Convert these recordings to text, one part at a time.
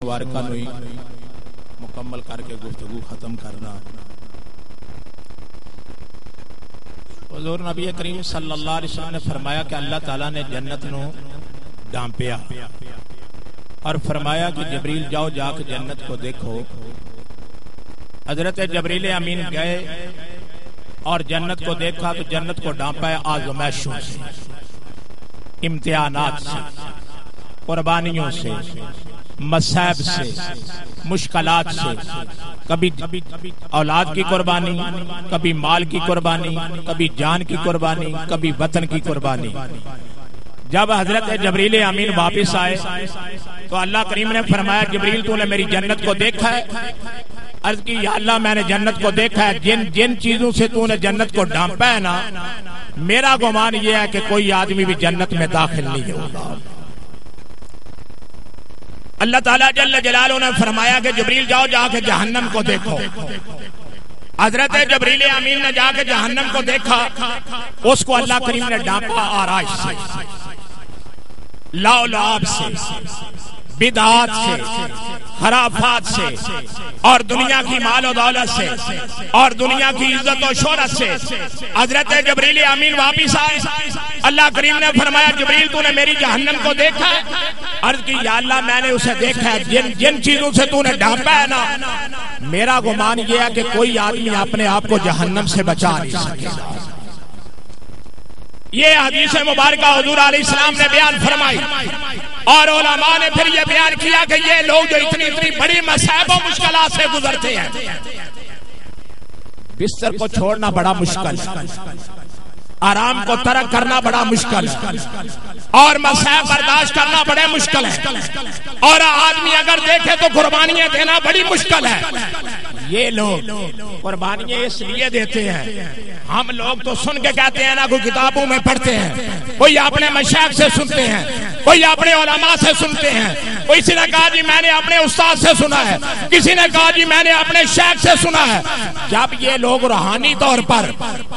مبارکہ نوئی مکمل کر کے گفتگو ختم کرنا. حضور نبی کریم صلی اللہ علیہ وسلم نے فرمایا کہ اللہ تعالیٰ نے جنت نو ڈانپیا اور فرمایا کہ جبریل جاؤ جا کے جنت کو دیکھو. حضرت جبریل امین گئے اور جنت کو دیکھا تو جنت کو ڈانپا ہے آزمائشوں سے، امتحانات سے، قربانیوں سے، مصائب سے، مشکلات سے، کبھی اولاد کی قربانی، کبھی مال کی قربانی، کبھی جان کی قربانی، کبھی وطن کی قربانی. جب حضرت جبریل امین واپس آئے تو اللہ کریم نے فرمایا جبریل تو نے میری جنت کو دیکھا ہے؟ عرض کی یا اللہ میں نے جنت کو دیکھا ہے، جن چیزوں سے تو نے جنت کو ڈھانپا ہے نا، میرا گمان یہ ہے کہ کوئی آدمی بھی جنت میں داخل نہیں ہوگا. اللہ تعالیٰ جل جلالہ نے فرمایا کہ جبریل جاؤ جا کے جہنم کو دیکھو. حضرت جبریل امین نے جا کے جہنم کو دیکھا، اس کو اللہ کریم نے ڈانپا آرائش سے، لولاب سے، بدعات سے، خرافات سے، اور دنیا کی مال و دولت سے، اور دنیا کی عزت و شہرت سے. حضرت جبریل امین واپس آئے، اللہ کریم نے فرمایا جبریل تو نے میری جہنم کو دیکھا ہے؟ عرض کی یا اللہ میں نے اسے دیکھا ہے، جن چیزوں سے تو نے ڈھانپا ہے نا، میرا گمان یہ ہے کہ کوئی آدمی اپنے آپ کو جہنم سے بچا نہیں سکے. یہ حدیث مبارکہ حضور علیہ السلام نے بیان فرمائی اور علماء نے پھر یہ بیان کیا کہ یہ لوگ جو اتنی بڑی مصائب و مشکلات سے گزرتے ہیں، بستر کو چھوڑنا بڑا مشکل، آرام کو ترک کرنا بڑا مشکل، اور مصائب برداشت کرنا بڑے مشکل ہے، اور آدمی اگر دیکھے تو قربانیاں دینا بڑی مشکل ہے. یہ لوگ قربانیاں اس لیے دیتے ہیں، ہم لوگ تو سن کے کہتے ہیں نا، کوئی کتابوں میں پڑھتے ہیں، کوئی اپنے مشائخ سے سنتے ہیں، کوئی اپنے علماء سے سنتے ہیں، کسی نے کہا جی میں نے اپنے استاد سے سنا ہے، کسی نے کہا جی میں نے اپنے شیخ سے سنا ہے. جب یہ لوگ روحانی طور پر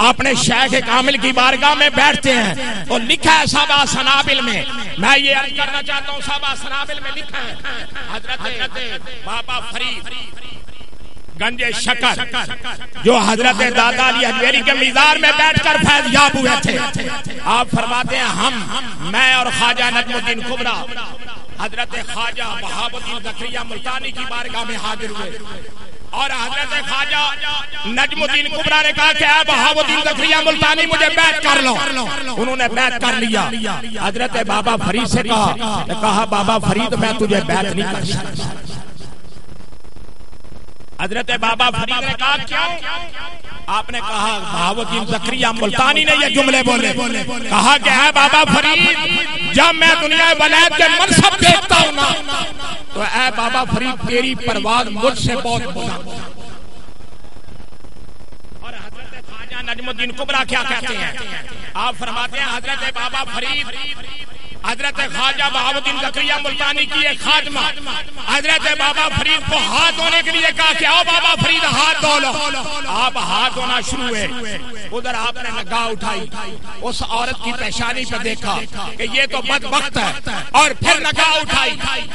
اپنے شیخ کامل کی بارگاہ میں بیٹھتے ہیں تو لکھا ہے سبع سنابل میں، میں یہ عرض کرنا چاہتا ہوں سبع سنابل میں لکھا ہے حضرت بابا فرید گنج شکر جو حضرت دادا علی حجویری کے میزار میں بیٹھ کر فیض یاب ہوئے تھے، آپ فرماتے ہیں میں اور خواجہ نجم الدین کبریٰ حضرت خواجہ بہاؤ الدین زکریا ملتانی کی بارگاہ میں حاضر ہوئے، اور حضرت خواجہ نجم الدین کبریٰ نے کہا کہ اے بہاؤ الدین زکریا ملتانی مجھے بیعت کر لو. انہوں نے بیعت کر لیا. حضرت بابا فرید سے کہا بابا فرید میں تجھے بیعت نہیں کر سکتا. حضرت بابا فرید نے کہا کیوں؟ آپ نے کہا بہاؤ الدین زکریا ملتانی نے یہ جملے بولے، کہا کہ اے بابا فرید جب میں دنیا ولایت کے منصب دیکھتا ہوں نا تو اے بابا فرید تیری پرواز مجھ سے بہت بلند. اور حضرت خواجہ نجم الدین کبریٰ کیا کہتے ہیں؟ آپ فرماتے ہیں حضرت بابا فرید حضرت خواجہ بہاؤ الدین زکریا ملتانی کی ایک خادمہ حضرت بابا فرید کو ہاتھ دھونے کے لیے کہا کہ آؤ بابا فرید ہاتھ دھو لو. آپ ہاتھ دھونا شروع ہوئے، ادھر آپ نے نگاہ اٹھائی، اس عورت کی پیشانی پہ دیکھا کہ یہ تو بدبخت ہے، اور پھر نگاہ اٹھائی،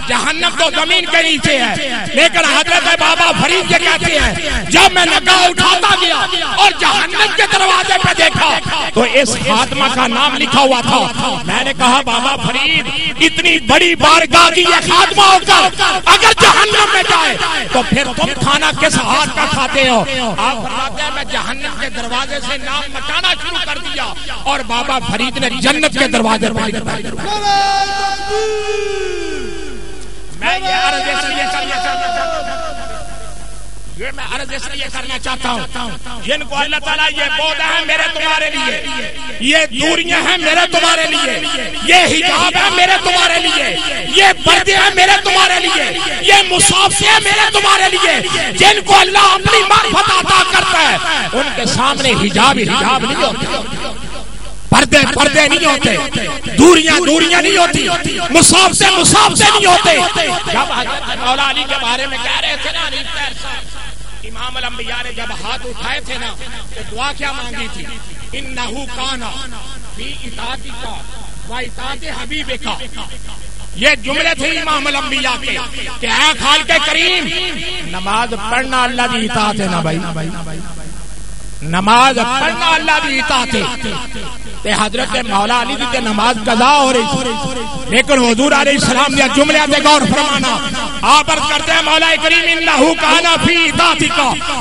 جہنم تو زمین کے نیچے ہے، لیکن حضرت بابا فرید یہ کہتے ہیں جب میں نگاہ اٹھاتا گیا اور جہنم کے دروازے پہ دیکھا تو اس خاتمہ کا نام لکھا ہوا تھا. میں نے کہا بابا فرید اتنی بڑی بارگاہ کی یہ خاتمہ ہو کر اگر جہنم میں جائے تو پھر تم کھانا کس ہاتھ کا کھاتے ہو؟ آپ فرماتے ہیں میں جہنم کے دروازے سے نام مٹانا شروع کر دیا اور بابا فرید نے جنت کے دروازے پر لکھا. میں یہ عرض اس لیے کرنا چاہتا ہوں جن کو اللہ تعالیٰ یہ بودھ ہے میرے تمہارے لیے، یہ دوریاں ہیں میرے تمہارے لیے، یہ حجاب ہے میرے تمہارے لیے، یہ پردے ہیں میرے تمہارے لیے، یہ مصافے ہیں میرے تمہارے لیے. جن کو اللہ اپنی معرفت عطا کرتا ہے ان کے سامنے حجاب نہیں ہوتے، پردے نہیں ہوتے، دوریاں نہیں ہوتی، مصافے نہیں ہوتے. جب حضرت مولا علی کے بارے میں کہہ رہے تھے نا امام الانبیاء نے جب ہاتھ اٹھائے تھے نا تو دعا کیا مانگی تھی؟ انہو کانا فی اطاعتک و اطاعت حبیبک یہ جملے تھے امام الانبیاء کے کہ اے خالق کریم نماز پڑھنا اللہ کی اطاعت ہے نا بھائی، نماز پڑھنا اللہ کی اطاعت ہے۔ حضرت مولا علی دی نماز قضا ہو رہی، لیکن حضور علیہ السلام نے جملے تے غور فرمانا۔ آپ عرض کرتے ہیں مولا کریم انہ کان فی اطاعتک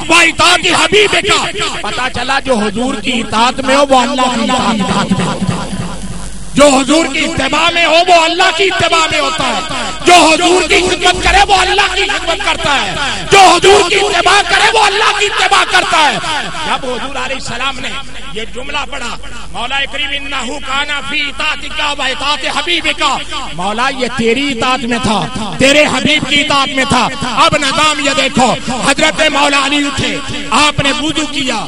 و اطاعت حبیبک، پتہ چلا جو حضور کی اطاعت میں ہو وہ اللہ کی اطاعت میں ہوتا ہے، جو حضور کی اتباع میں ہو وہ اللہ کی اتباع میں ہوتا ہے، جو حضور کی خدمت کرے وہ اللہ کی خدمت کرتا ہے، جو حضور کی اتباع کرے وہ اللہ کی اتباع کرتا ہے۔ جب حضور علیہ السلام نے یہ جملہ پڑھا مولا کریم انہ کان فی اطاعتک و اطاعت حبیبک، مولا یہ تیری اطاعت میں تھا، تیرے حبیب کی اطاعت میں تھا۔ اب نظام یہ دیکھو، حضرت مولا علی اٹھے، آپ نے وضو کیا،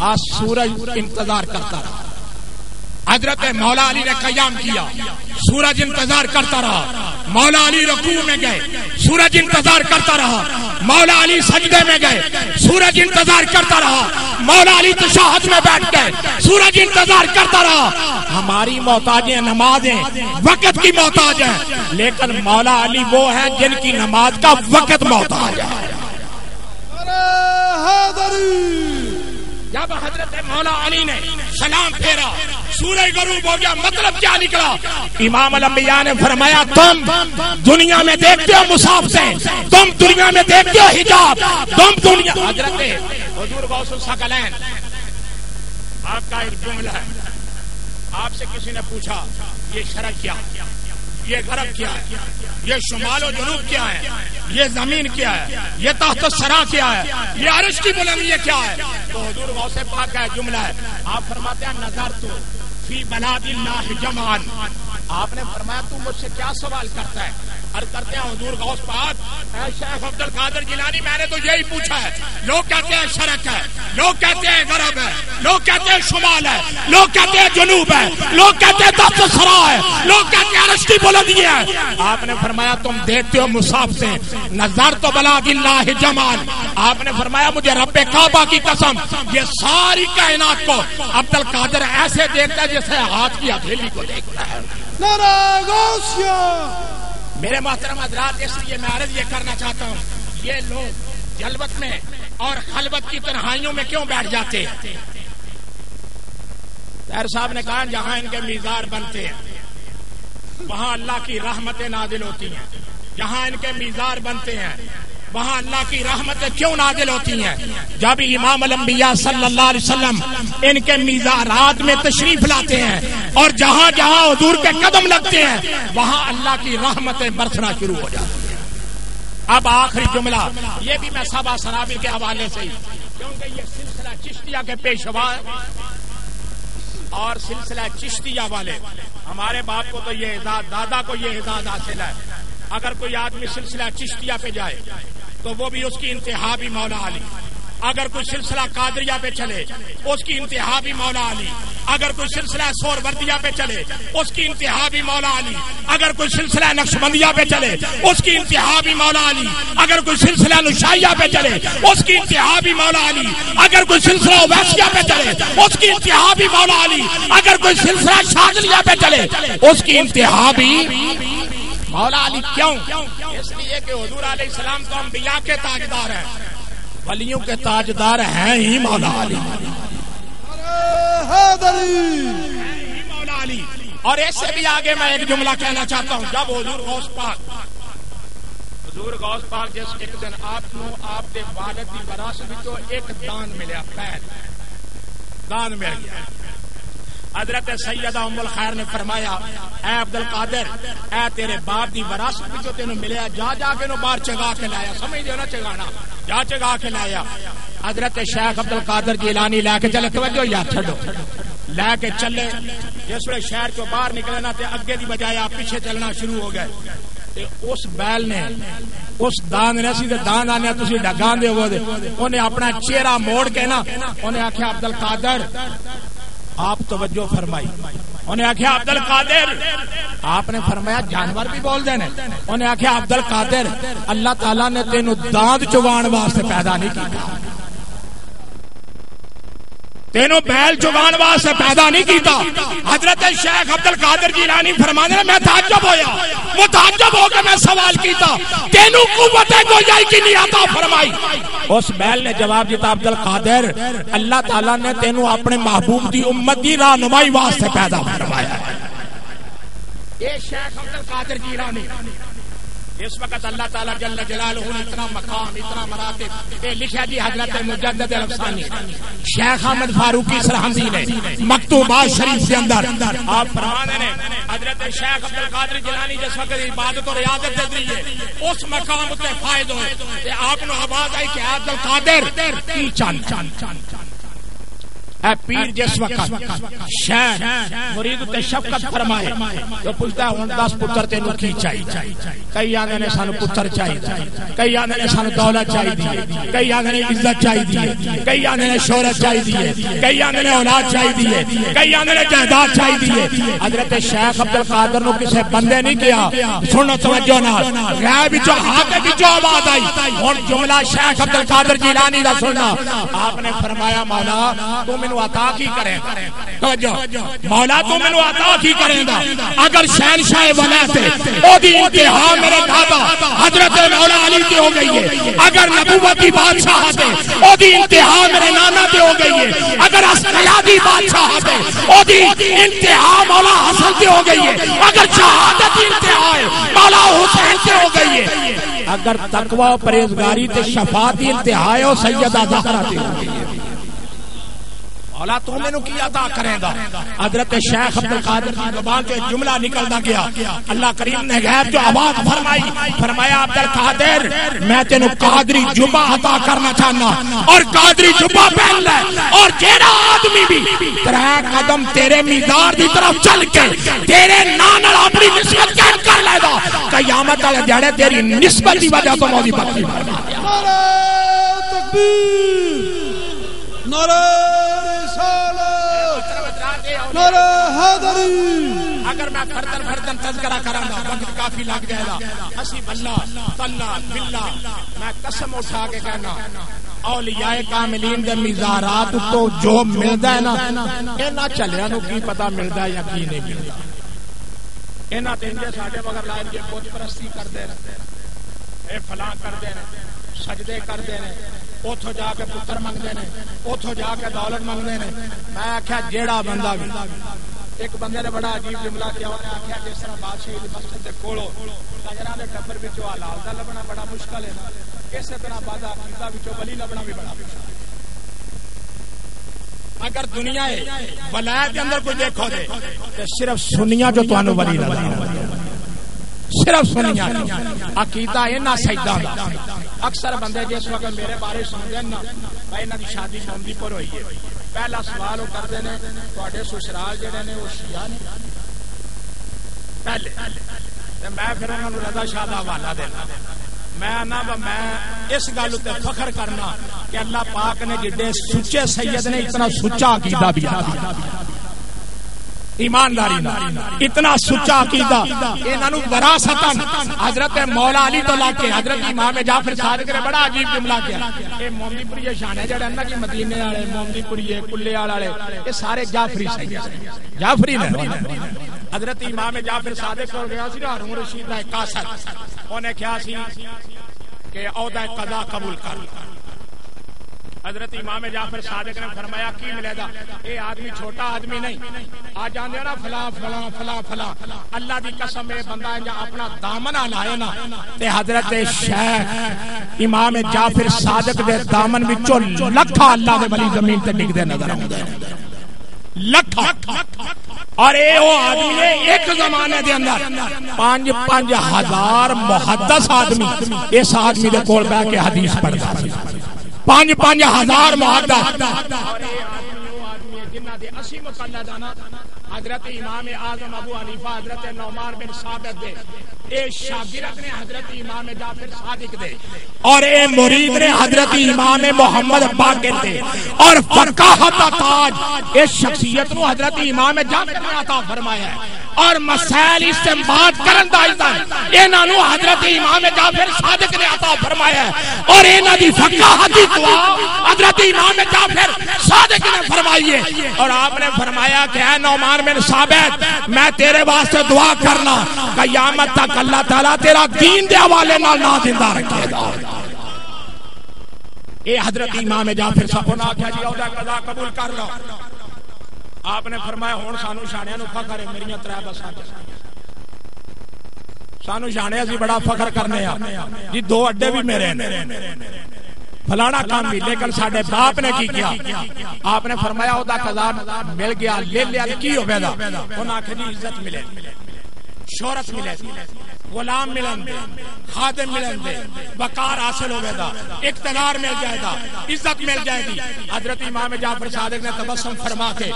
آج سورج انتظار کرتا رہا، حضرت مولا علی نے قیام کیا، سورج انتظار کرتا رہا، مولا علی رکوع میں گئے، سورج انتظار کرتا رہا، مولا علی سجدے میں گئے، سورج انتظار کرتا رہا، مولا علی تشہد میں بیٹھ گئے، سورج انتظار کرتا رہا۔ ہماری محتاجیں نمازیں وقت کی محتاج ہیں، لیکن مولا علی وہ ہیں جن کی نماز کا وقت محتاج ہے۔ جب حضرت مولا علی نے سلام پھیرا، سورج غروب ہو گیا، مطلب کیا نکلا؟ امام الانبیاء نے فرمایا تم دنیا میں دیکھتے ہو مصحف سے، تم دنیا میں دیکھتے ہو حجاب، تم دنیا۔ حضرت حضور غوث الثقلین آپ کا ایک جملہ ہے، آپ سے کسی نے پوچھا یہ شرک کیا، یہ غرب کیا ہے، یہ شمال و جنوب کیا ہے، یہ زمین کیا ہے، یہ تحت الثری کیا ہے، یہ عرش کی بلندی کیا ہے؟ تو حضور غوث پاک کا جملہ ہے، آپ فرماتے ہیں نظر تو فی بلاد اللہ جمعان، آپ نے فرمایا تو مجھ سے کیا سوال کرتا ہے؟ عرض کرتے ہیں حضور غوث پاک اے شیخ عبد القادر جیلانی میں نے تو یہی پوچھا ہے، لوگ کہتے ہیں شرک ہے، لوگ کہتے ہیں غرب ہے، لوگ کہتے ہیں شمال ہے، لوگ کہتے ہیں جنوب ہے، لوگ کہتے ہیں تحت الثری ہے، لوگ کہتے ہیں عرش کی بلندی ہے۔ آپ نے فرمایا تم دیکھتے ہو مصحف سے، نظر تو بلاد اللہ جمعان، آپ نے فرمایا مجھے رب کعبہ کی قسم یہ ساری کائنات کو عبد القادر ایسے دیکھتا ہے جیسے ہاتھ کی ہتھیلی کو دیکھتا ہے۔ نعرہ غوثیہ۔ میرے محترم حضرات، اس لیے میں عرض یہ کرنا چاہتا ہوں، یہ لوگ جلوت میں اور خلوت کی تنہائیوں میں کیوں بیٹھ جاتے ہیں؟ طاہر صاحب نے کہا جہاں ان کے میزار بنتے ہیں وہاں اللہ کی رحمتیں نازل ہوتی ہیں، جہاں ان کے میزار بنتے ہیں وہاں اللہ کی رحمتیں کیوں نازل ہوتی ہیں؟ جب امام الانبیاء صلی اللہ علیہ وسلم ان کے میزارات میں تشریف لاتے ہیں اور جہاں جہاں حضور کے قدم لگتے ہیں وہاں اللہ کی رحمتیں برسنا شروع ہو جاتی ہیں۔ اب آخری جملہ یہ بھی میں صحابہ سرابی کے حوالے سے ہی، کیونکہ یہ سلسلہ چشتیہ کے پیشوا اور سلسلہ چشتیہ والے ہمارے باپ کو تو یہ اعزاز، دادا کو یہ اعزاز حاصل ہے، اگر کوئی آدمی سلسلہ چشتیہ پہ جائے تو وہ بھی اس کی انتہا بھی مولا علی، اگر کوئی سلسلہ قادریہ پہ چلے اس کی انتہا بھی مولا علی، اگر کوئی سلسلہ سہروردیہ پہ چلے اس کی انتہا بھی مولا علی، اگر کوئی سلسلہ نقشبندیہ پہ چلے اس کی انتہا بھی مولا علی، اگر کوئی سلسلہ نشائیہ پہ چلے اس کی انتہا بھی مولا علی، اگر کوئی سلسلہ اویسیہ پہ چلے اس کی انتہا بھی مولا علی، اگر کوئی سلسلہ شاذلیہ پہ چلے اس کی انتہا بھی مولا علی۔ کیوں؟ اس لیے کہ حضور علیہ السلام تو انبیاء کے تاجدار ہیں، ولیوں کے تاجدار ہیں ہی مولا علی، مولا علی۔ اور اس سے بھی آگے میں ایک جملہ کہنا چاہتا ہوں، جب حضور غوث پاک جس ایک دن آپ دے والد دی وراثت وچوں ایک دان ملیا، پیر دان مل گیا، حضرت سیدہ ام الخیر نے فرمایا اے عبد القادر اے تیرے باپ دی وراثت وچوں تینوں ملیا، جا جا کے نو باہر چگا کے لایا، سمجھ دیو نا چگانا، جا چگا کے لایا۔ حضرت شیخ عبد القادر جیلانی لے کے چلے، توجہ یا چھڈو، لے کے چلے، جس ویلے شہر چوں باہر نکلے نا تے اگے دی بجائے آپ پیچھے چلنا شروع ہو گئے، تے اس بیل نے اس دان نے سی تے دان آنے تسی ڈگان دے ہو دے، اونے اپنا چہرہ موڑ کے نا اونے آکھیا عبد القادر آپ توجہ فرمائی، انہیں آخیا عبد القادر، آپ نے فرمایا جانور بھی بول دینے، انہیں آخیا عبد القادر اللہ تعالیٰ نے تینوں دانت چوان واسطے پیدا نہیں کیا، تینوں بیل چگان واسطے پیدا نہیں کیتا. حضرت شیخ عبد القادر جیلانی فرمانے میں تعجب ہویا, متعجب ہو کے میں سوال کیتا تینوں قوت گویائی کی نہیں عطا فرمائی. اس بیل نے جواب دیتا عبد القادر اللہ تعالیٰ نے تینوں اپنے محبوب دی امت دی رہنمائی واسطے پیدا فرمایا ہے. یہ شیخ عبد القادر جیلانی اس وقت اللہ تعالیٰ جل جلالہ اتنا مقام اتنا مراتب یہ لکھا جی حضرت مجدد الافسانی شیخ احمد فاروقی سرہندی نے مکتوبات شریف کے اندر آپ فرمانے نے حضرت شیخ عبد القادر جیلانی جس وقت عبادت و ریاضت دے دیئے اس مقام اتنے فائد ہوئے کہ آپ نے آواز آئی کہ عبد القادر کی چند اے پیر جس وقت شیخ مرید تے شفقت فرمائے تو پوچھتا ہے 10 پتر تینوں کی چاہیے. کئی آنے نے سانو پتر چاہیے, کئی آنے نے سانو دولت چاہیے, کئی آنے نے عزت چاہیے, کئی آنے نے شہرت چاہیے, کئی آنے نے اولاد چاہیے, کئی آنے نے جائیداد چاہیے. حضرت شیخ عبد القادر نے کسی بندے نہیں کیا. سنو توجہ نال غیب وچوں ہاتھ وچوں آواز آئی ہن جملہ شیخ عبد القادر جیلانی دا سننا. آپ نے فرمایا مولا تو عطا کی کرے مولا تو مینوں عطا کی کرے گا اگر شہنشاہ ولایت او دی انتہا میرے دادا حضرت مولا علی تے ہو گئی ہے, اگر نبوت کی بادشاہت او دی انتہا میرے نانا تے ہو گئی ہے, اگر اسقیا دی بادشاہت او دی انتہا مولا حسن تے ہو گئی ہے, اگر شہادت کی انتہا ہے مولا حسین تے ہو گئی ہے, اگر تقوی و پرہیزگاری تے شفاعت کی انتہا ہے او سیدہ زہرا تے ہو گئی ہے. مولا تو میں نو کی عطا کرے گا. حضرت شیخ عبد القادر کی زبان سے جملہ نکلتا گیا. اللہ کریم نے غیب جو آواز فرمائی فرمایا عبد القادر میں تینو قادری جبہ عطا کرنا چاہنا اور قادری جبہ پہن لے اور جیڑا آدمی بھی 3 قدم تیرے میدار دی طرف چل کے تیرے نام نال اپنی نسبت قائم کر لے گا قیامت والے دیہڑے تیری نسبت دی وجہ تو مولا پاکی نعرہ تکبیر نعرہ نعرہ حیدری. اگر میں فردن تذکرہ کراں گا وقت کافی لگ جائے گا. حسب اللہ تعالی باللہ میں قسم اٹھا کے کہنا اولیاء کاملین دے مزارات تو جو ملدا ہے نا انہاں چلیاں نو کی پتہ ملدا یا کی نہیں ملدا. انہاں تے انجے ساڈے مگر لائن کے بت پرستی کردے اے فلاں کردے سجدے کردے نے اوتھوں جا کے پتر منگدے نے اوتھوں جا کے دولت منگدے نے. میں آکھیا جیڑا بندہ بھی ایک بندے نے بڑا عجیب جملہ کیا انہیں آکھیا جس طرح بادشاہ دی مسجد دے کولو کنجراں دے ٹبر وچوں حلال دا لبنا بڑا مشکل ہے نا اسی طرح بعد عقیدہ وچوں ولی لبنا بھی بڑا مشکل ہے. اگر دنیا ہے ولایت دے اندر کوئی دیکھو دے تے صرف سنیاں جو تانوں ولی لگدا صرف سنیاں عقیدہ انہاں سجدہ دا. اکثر بندے جس وقت میرے بارے سنتے نا بھائی انہاں دی شادی مومدی پر ہوئی ہے پہلا سوال وہ کرتے ہیں تواڈے سسرال جڑے نے وہ شیعہ نے پہلے تے میں پھر انہاں نوں رضا شاہ دا حوالہ دینا. میں نا میں اس گل تے فخر کرنا کہ اللہ پاک نے جڑے سچے سید نے اتنا سچا عقیدہ بھی عطا ایمانداری اتنا سچا عقیدہ انہاں نوں وراثتاً حضرت مولا علی تو لا کے حضرت امام جعفر صادق نے بڑا عجیب جملہ کیا. اے مومدی پوری شان ہے جڑا نا کہ مدینے والے مومدی پوری کلے والے یہ سارے جعفری سید جعفری نے. حضرت امام جعفر صادق کو گیا سی ہارون رشید دا قاصد اونے کہا سی کہ عہدہ قضا قبول کر. حضرت امام جعفر صادق نے فرمایا کی ملے گا اے آدمی چھوٹا آدمی نہیں آ جاندے نا فلاں فلاں فلاں فلاں اللہ دی قسم اے بندہ جا اپنا دامن لائے نا تے حضرت شیخ امام جعفر صادق دے دامن وچوں لکھا اللہ دے ولی زمین تے ڈگدے نظر آوندے لکھا. اور اے او آدمی ہے ایک زمانے دے اندر 5,000 محدث آدمی اس آدمی دے کول بیٹھ کے حدیث پڑھدا سی. 5,000 محدث اور اے آدمی جنہاں دے 80 مقلدانا حضرت امام اعظم ابو حنیفہ حضرت نعمان بن ثابت دے اے شاگرد نے حضرت امام جعفر صادق دے اور اے مرید نے حضرت امام محمد باقر دے اور فقاہت تاج اس شخصیت کو حضرت امام جعفر نے عطا فرمایا ہے. اور مسائل استنباط کرن دا اذن انہاں نو حضرت امام جعفر صادق نے عطا فرمایا ہے، اور انہاں دی فقاہت دی دعا حضرت امام جعفر صادق نے فرمائی ہے۔ اور آپ نے فرمایا کہ اے نعمان بن ثابت، میں تیرے واسطے دعا کرنا قیامت تک اللہ تعالیٰ تیرا دین دے حوالے نال نہ زندہ رکھے گا۔ اے حضرت امام جعفر صاحب نے آخیا جی اودا قضا قبول کر لو۔ آپ نے فرمایا ہن سانو شانیاں نو فخر ہے، میری ترے بساں سانو شانے اسی بڑا فخر کرنے آ جی، 2 اڈے بھی میرے نے، فلانا کام بھی، لیکن ساڈے باپ نے کی کیا؟ آپ نے فرمایا اودا قضا مل گیا، لے لیا کی ہو گیا؟ انہاں آکھیا جی عزت ملے، شہرت ملے، غلام ملن دے، خادم ملن دے، وقار حاصل ہوگا دا، اقتدار مل جائے گا، عزت مل جائے گی۔ حضرت امام جعفر صادق نے تبسم فرما کے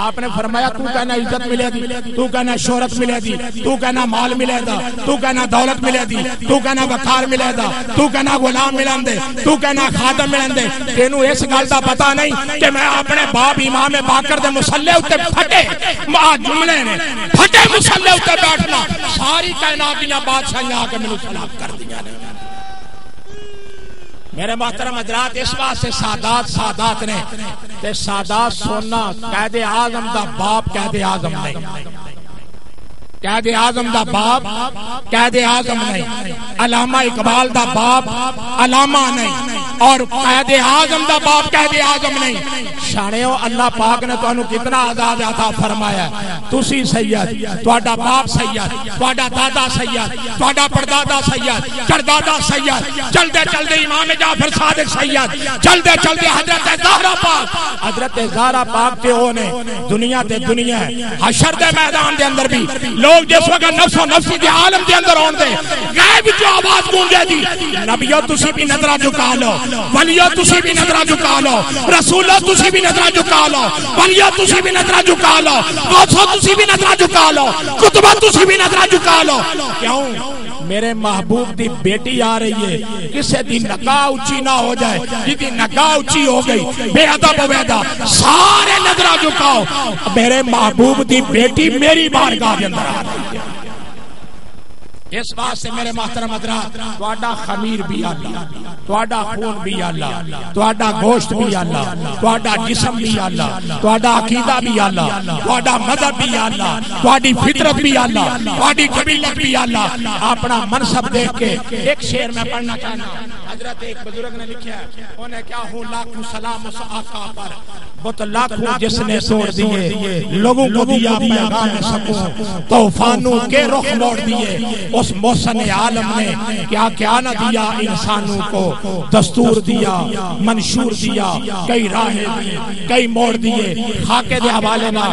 آپ نے فرمایا تو کہنا عزت ملے گی، تو کہنا شہرت ملے گی، تو کہنا مال ملے گا، تو کہنا دولت ملے گی، تو کہنا وقار ملے گا، تو کہنا غلام ملن دے، تو کہنا خادم ملن دے، تینوں اس گل دا پتہ نہیں کہ میں اپنے باپ امام باقر دے مصلی اُتے پھٹے جملے نے پھٹے مصلی اُتے بیٹھنا، ساری کائنات دیاں بادشاہیاں آ کے مینوں خلاف کر دیا نے۔ میرے محترم حضرات، اس واسطے سادات نے تے سادات سننا قائد اعظم دا باپ قائد اعظم نہیں، قائد اعظم دا باپ قائد اعظم نہیں، علامہ اقبال دا باپ علامہ نہیں، اور قائد اعظم دا باپ قائد اعظم نہیں۔ شانیو اللہ پاک نے تانوں کتنا آزاد عطا فرمایا، تسی سید، تہاڈا باپ سید، تہاڈا دادا سید، تہاڈا پردادا سید، چردادا سید، چلدے چلدے امام جعفر صادق سید، چلدے چلدے حضرت زہرا پاک، حضرت زہرا پاک تے او نے دنیا تے دنیا ہے، حشر دے میدان دے اندر بھی لوگ جس وقت نفس و نفسی دے عالم دے اندر ہون دے غیب جو آواز گونجے دی، نبیو تسی بھی نظرہ جھکا لو، ولیو تسی بھی نظرہ جھکا لو، رسولو تسی بھی نظرہ جھکا لو، ولیو تسی بھی نظرہ جھکا لو، غوثو تسی بھی نظرہ جھکا لو، کتبہ تسی بھی نظرہ جھکا لو۔ کیوں؟ میرے محبوب دی بیٹی آ رہی ہے، کسے دی نگاہ اونچی نہ ہو جائے، جی نگاہ اونچی ہو گئی بے ادب ہو گیا، سارے نظرہ جھکاؤ، میرے محبوب دی بیٹی میری بارگاہ کے اندر آ رہی ہے۔ اس واسطے میرے محترم حضرات، تہاڈا خمیر بھی اللہ، تہاڈا خون بھی اللہ، تہاڈا گوشت بھی اللہ، تہاڈا جسم بھی اللہ، تہاڈا عقیدہ بھی اللہ، تہاڈا مذہب بھی اللہ، تہاڈی فطرت بھی اللہ، تہاڈی قبیلت بھی اللہ۔ اپنا منصب دیکھ کے ایک شعر میں پڑھنا چاہنا، حضرت ایک بزرگ نے لکھا ہے، انہیں کیا ہوں لاکھوں سلام اس آقا پر، بت لاکھوں جس نے توڑ دیے، لوگوں کو دیا پیغام سکون، طوفانوں کے رخ موڑ دیے، اس محسن عالم نے کیا کیا نہ دیا انسانوں کو، دستور دیا، منشور دیا، کئی راہیں دی، کئی موڑ دیے۔ خاکے دے حوالے نہ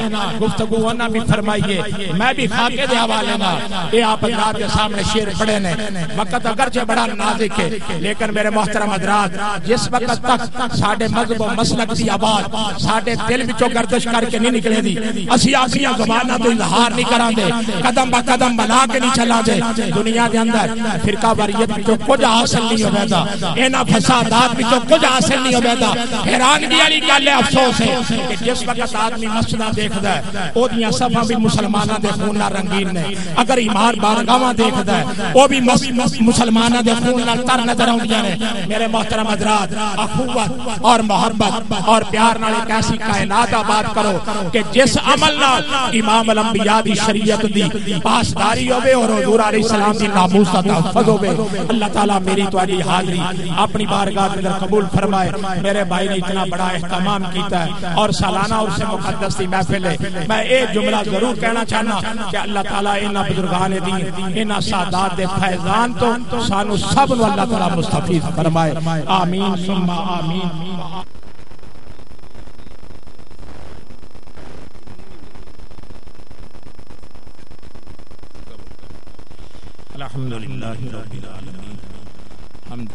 گفتگو ہونا بھی فرمائیے، میں بھی خاکے دے حوالے نہ یہ آپ حضرات کے سامنے شعر پڑھے نے، وقت اگرچہ بڑا نازک ہے، لیکن میرے محترم حضرات جس وقت تک ساڈے مذہب و مسلک دی آواز ساڈے دل وچوں گردش کر کے نہیں نکلے دی، اسی اپنی زباناں تو اظہار نہیں کران دے، قدم با قدم بنا کے نہیں چلا دے، دنیا دے اندر فرقہ واریت وچوں کچھ حاصل نہیں ہویا، انہاں فسادات وچوں کچھ حاصل نہیں ہویا۔ حیرانگی والی گل ہے، افسوس ہے کہ جس وقت آدمی مسجداں دیکھدا ہے او دیاں صفاں بھی مسلماناں دے خون نال رنگین نے، اگر ایمان بارگاہاں دیکھدا ہے او بھی مسلماناں دے خون نال تر نظر آوندیاں نے۔ میرے محترم حضرات، اخوت اور محبت اور پیار نال ایک ایسی کائنات آباد کرو کہ جس عمل نال امام الانبیاء دی شریعت دی پاسداری ہوے اور حضور علیہ السلام دی ناموس دا تحفظ ہوے۔ اللہ تعالیٰ میری تہاڈی حاضری اپنی بارگاہ کے اندر قبول فرمائے۔ میرے بھائی نے اتنا بڑا اہتمام کیتا ہے اور سالانہ عرس مقدس دی محفل ہے، میں ایک جملہ ضرور کہنا چاہنا کہ اللہ تعالیٰ انہاں بزرگان دین، انہاں سادات دے فیضان تو سانو سب نو اللہ تعالیٰ مستفیض فرمائے، آمین ثم آمین۔ الحمدللہ رب العالمین، حمد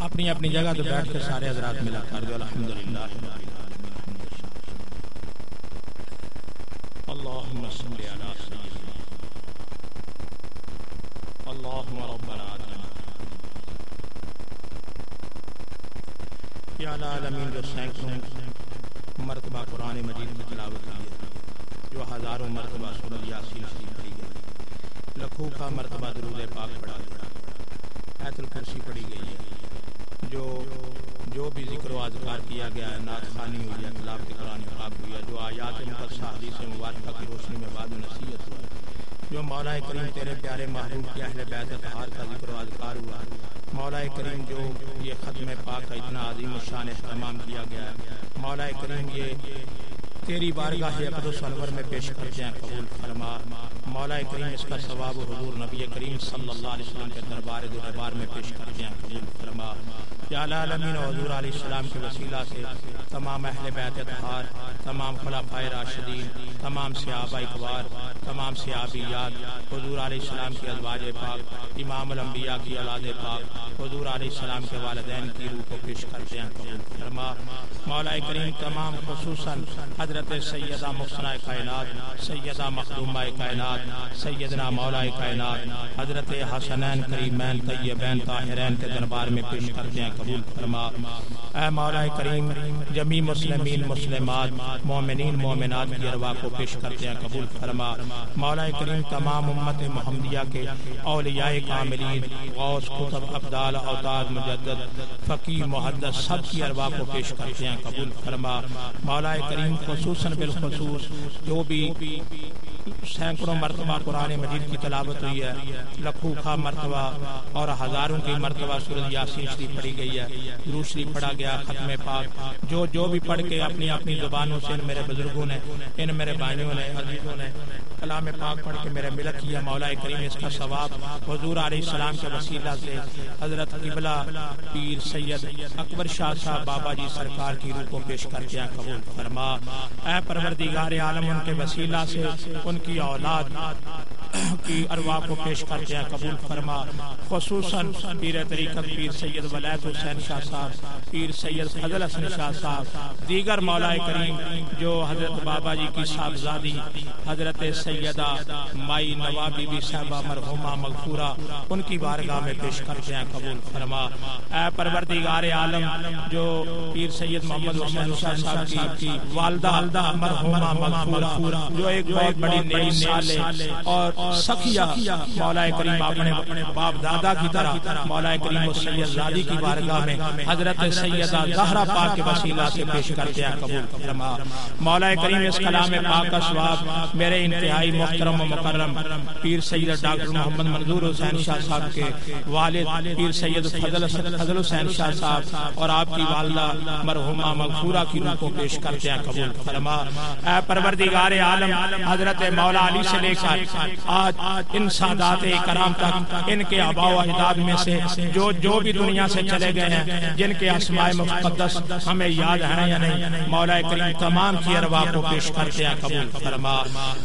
اپنی اپنی جگہ تو بیٹھ کے سارے حضرات ملا کر دو الحمدللہ رب العالمین۔ اللہم صلی علی سیدنا اللہم ربنا آتنا یا العالمین جو سینکڑوں مرتبہ قرآن مجید کی تلاوت کی ہے، جو ہزاروں مرتبہ سورۃ یاسین شریف پڑھی گئی، لکھوں کا مرتبہ درود پاک پڑھا گیا، آیت الکرسی پڑھی گئی ہے، جو بھی ذکر و اذکار کیا گیا ہے، نعت خوانی ہوئی ہے، تلاوت قرآن پاک ہوئی ہے، جو آیات مقدسہ حدیث مبارکہ کی روشنی میں وعظ و نصیحت ہوا، جو مولا کریم تیرے پیارے محبوب کے اہل بیت اطہار کا ذکر و اذکار ہوا، مولا کریم جو یہ ختم پاک کا اتنا عظیم الشان اہتمام کیا گیا ہے، مولا کریم یہ تیری بارگاہ اقدس انور میں پیش کرتے ہیں، قبول فرما مولا کریم، اس کا ثواب حضور نبی کریم صلی اللہ علیہ وسلم کے دربار میں پیش کرتے ہیں، قبول فرما یا العالمین، حضور علیہ السلام کے وسیلہ سے تمام اہل بیت اطہار، تمام خلفائے راشدین، تمام صحابہ اکبار، تمام صحابیات، حضور علیہ السلام کی ازواج پاک، امام الانبیاء کی اولاد پاک، حضور علیہ السلام کے والدین کی روح کو پیش کرتے ہیں، قبول فرما مولا کریم، تمام خصوصاً حضرت سیدہ محسنہ کائنات، سیدہ مخدومہ کائنات، سیدنا مولا کائنات حضرت حسنین کریمین طیبین طاہرین کے دربار میں پیش کرتے ہیں، قبول فرما اے مولا کریم، جمی مسلمین مسلمات مومنین مومنات کی ارواح کو پیش کرتے ہیں، قبول فرما مولا کریم، تمام امت محمدیہ کے اولیاء کاملین، غوث، قطب، ابدال، اوتاد، مجدد، فقیہ، محدث، سب کی ارواح کو پیش کرتے ہیں، قبول فرما مولا کریم، خصوصاً بالخصوص جو بھی سینکڑوں مرتبہ قرآن مجید کی تلاوت ہوئی ہے، لکھوں کا مرتبہ اور ہزاروں کی مرتبہ سورۃ یاسین شریف پڑھی گئی ہے، درود شریف پڑھا گیا، ختم پاک جو بھی پڑھ کے اپنی اپنی زبانوں سے ان میرے بزرگوں نے، ان میرے بھائیوں نے، عزیزوں نے کلام پاک پڑھ کے میرے ملت کیا، مولا کریم اس کا ثواب حضور علیہ السلام کے وسیلہ سے حضرت قبلہ پیر سید اکبر شاہ صاحب بابا جی سرکار کی روح کو پیش کرتے ہیں، قبول فرما اے پروردگار عالم، ان کے وسیلہ سے ان کی اولاد کی ارواح کو پیش کرتے ہیں، قبول فرما خصوصاً پیر طریقت پیر سید ولایت حسین شاہ صاحب، پیر سید فضل حسن شاہ صاحب، دیگر مولا کریم جو حضرت بابا جی کی صاحبزادی حضرت سیدہ مائی نوا بی بی صاحبہ مرحومہ مغفورہ، ان کی بارگاہ میں پیش کرتے ہیں، قبول فرما اے پروردگار عالم، جو پیر سید محمد حسین شاہ صاحب کی والدہ مرحومہ مغفورہ، جو ایک بہت بڑی نیک صالح اور سخیہ مولا کریم اپنے باپ دادا کی طرح مولا کریم سید زادی کی بارگاہ میں حضرت سیدہ زہرا پاک کے وسیلہ سے پیش کرتے ہیں، قبول فرما مولا کریم، اس کلام پاک کا ثواب میرے انتہائی محترم و مکرم پیر سید ڈاکٹر محمد منظور حسین شاہ صاحب کے والد پیر سید فضل حسین شاہ صاحب اور آپ کی والدہ مرحومہ مغفورہ کی روح کو پیش کرتے ہیں، قبول فرما اے پروردگار عالم، حضرت مولا علی سے لے کر آج ان سادات کرام تک، ان کے آباء و اجداد میں سے جو بھی دنیا سے چلے گئے ہیں، جن کے اسماء مقدس ہمیں یاد ہیں یا نہیں، مولا کریم تمام کی ارواح کو پیش کرتے ہیں، قبول فرما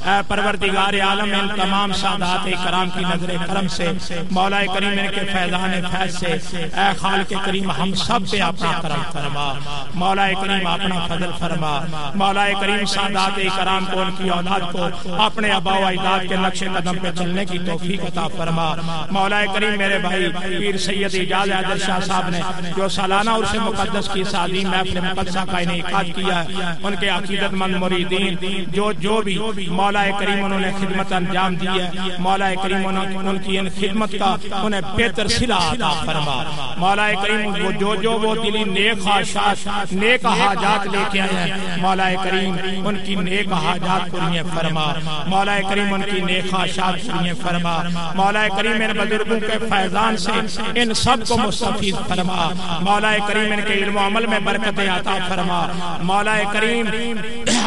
اے پروردگار عالم، ان تمام سادات کرام کی نظر کرم سے مولا کریم ان کے فیضان فیض سے اے خالق کریم ہم سب پہ اپنا کرم فرما، مولا کریم اپنا فضل فرما، مولا کریم سادات کرام کو، ان کی اولاد کو اپنے آباء و اجداد کے نقش قدم پہ چلنے کی توفیق عطا فرما، مولا کریم میرے بھائی پیر سید اجاز حیدر شاہ صاحب نے جو سالانہ عرس مقدس کی عظیم محفل مقدسہ کا انعقاد کیا ہے، ان کے عقیدت مند مریدین جو بھی مولا کریم انہوں نے خدمت انجام دی ہے، مولا کریم ان کی ان خدمت کا انہیں بہتر صلہ عطا فرما، مولا کریم جو وہ دلی نیک خواہشات نیک حاجات لے کے آئے ہیں، مولا کریم ان کی نیک حاجات پوری فرما، مولا کریم ان کی نیک خواہشات پوری فرما، مولا کریم ان بزرگوں کے فیضان سے ان سب کو مستفید فرما، مولا کریم ان کے علم و عمل میں برکت عطا فرما، مولا کریم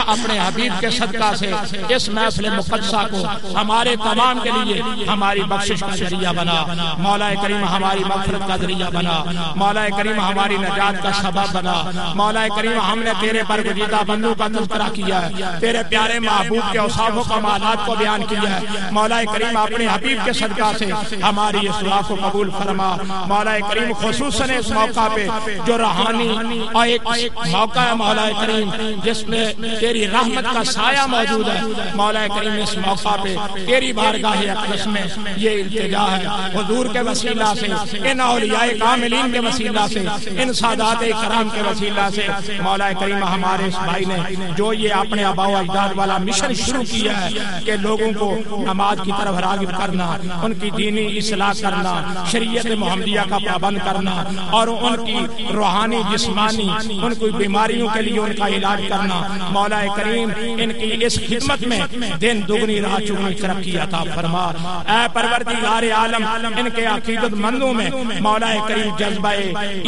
اپنے حبیب کے صدقہ سے اس محفل مقدسہ کو ہمارے تمام کے لیے ہماری بخشش کا ذریعہ بنا، مولا کریم ہماری مغفرت کا ذریعہ بنا، مولا کریم ہماری نجات کا سبب بنا، مولا کریم ہم نے تیرے برگزیدہ بندوں کا تذکرہ کیا ہے، تیرے پیارے محبوب کے اوصاف و کمالات کو بیان کیا ہے، مولا کریم اپنے حبیب کے صدقہ سے ہماری اس دعا کو قبول فرما، مولا کریم خصوصاً اس موقع پہ جو روحانی اور ایک موقع ہے مولا کریم جس میں تیری رحمت کا سایہ موجود ہے۔ مولا کریم اس موقع پہ تیری بارگاہ اقدس میں یہ التجا ہے، حضور کے وسیلہ سے، ان اولیاء کاملین کے وسیلہ سے، ان سادات کرام کے وسیلہ سے مولا کریم ہمارے اس بھائی نے جو یہ اپنے آباء و اجداد والا مشن شروع کیا ہے کہ لوگوں کو نماز کی طرف راغب کرنا، ان کی دینی اصلاح کرنا، شریعت محمدیہ کا پابند کرنا اور ان کی روحانی جسمانی ان کی بیماریوں کے لیے ان کا علاج کرنا، مولا کریم ان کی اس خدمت میں دن دگنی رات چگنی ترقی عطا فرما۔ اے پروردگار عالم ان کے عقیدت مندوں میں مولا کریم جذبہ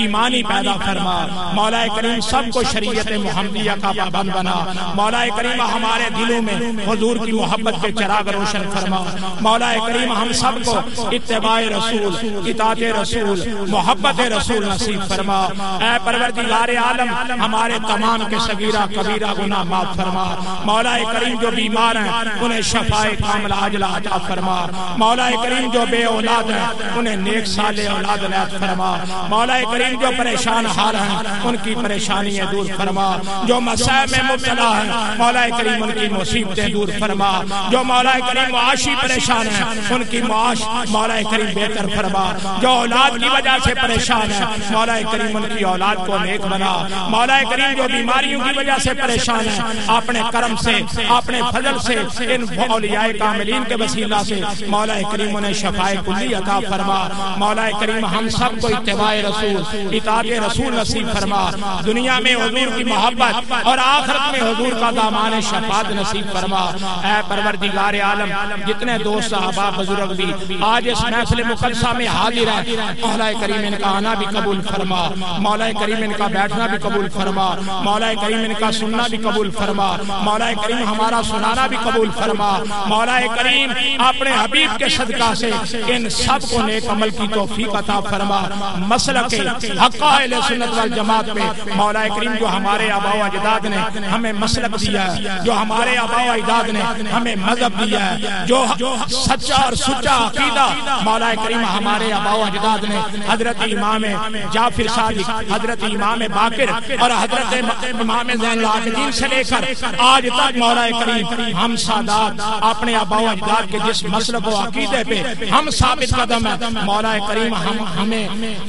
ایمانی پیدا فرما، مولا کریم سب کو شریعت محمدیہ کا پابند بنا، مولا کریم ہمارے دلوں میں حضور کی محبت کے چراغ روشن فرما، مولا کریم ہم سب کو اتباع رسول، اطاعت رسول، محبت رسول نصیب فرما۔ اے پروردگار عالم ہمارے تمام کے صغیرہ کبیرہ گناہ معاف فرما، مولا کریم جو بیمار ہیں انہیں شفائے کاملہ عاجلہ عطا فرما، مولا کریم جو بے اولاد ہیں انہیں نیک صالح اولاد عنایت فرما، مولا کریم جو پریشان حال ہیں ان کی پریشانیاں دور فرما، جو مسائل میں مبتلا ہیں مولا کریم ان کی مصیبتیں دور فرما، جو مولا کریم معاشی پریشان ہیں ان کی معاش مولا کریم بہتر فرما، جو اولاد کی وجہ سے پریشان ہیں مولا کریم ان کی اولاد کو نیک بنا، مولا کریم جو بیماریوں کی وجہ سے پریشان ہیں اپنے کرم سے اپنے فضل سے ان اولیاء کاملین کے وسیلہ سے مولا کریم انہیں شفاء کلی عطا فرما، مولا کریم ہم سب کو اتباع رسول، اطاعت رسول نصیب فرما، دنیا میں حضور کی محبت اور آخرت میں حضور کا دامان شفاعت نصیب فرما۔ اے پروردگار عالم جتنے دوست صحابہ بزرگ بھی آج اس محفل مقدسہ میں حاضر ہیں مولا کریم ان کا آنا بھی قبول فرما، مولا کریم ان کا بیٹھنا بھی قبول فرما، مولا کریم ان کا سننا بھی قبول فرما، مولا کریم ہمارا سنانا بھی قبول فرما، مولا کریم اپنے حبیب کے صدقہ سے ان سب کو نیک عمل کی توفیق عطا فرما، مسلک حق اہل سنت والجماعت پہ مولا کریم جو ہمارے آباء و اجداد نے ہمیں مسلک دیا ہے، جو ہمارے آباء و اجداد نے ہمیں مذہب دیا ہے، جو سچا اور سچا عقیدہ مولا کریم ہمارے آباء و اجداد نے حضرت امام جعفر صادق، حضرت امام باقر اور حضرت امام زین العابدین سے لے کر آج تک مولا کریم ہم سادات اپنے آباء و اجداد کے جس مسلک و عقیدے پہ ہم ثابت قدم ہیں مولا کریم ہمیں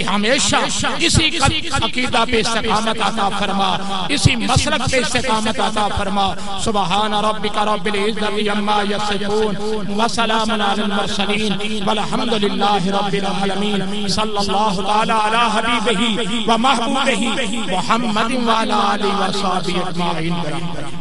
ہمیشہ اسی عقیدہ پہ استقامت عطا فرما، اسی مسلک پہ استقامت عطا فرما۔ سبحان ربک رب العزت عما یصفون وسلام علی المرسلین والحمد للہ رب العالمین، صلی اللہ تعالی علی حبیبہ و محبوبہ محمد وعلی آلہ و صحبہ اجمعین۔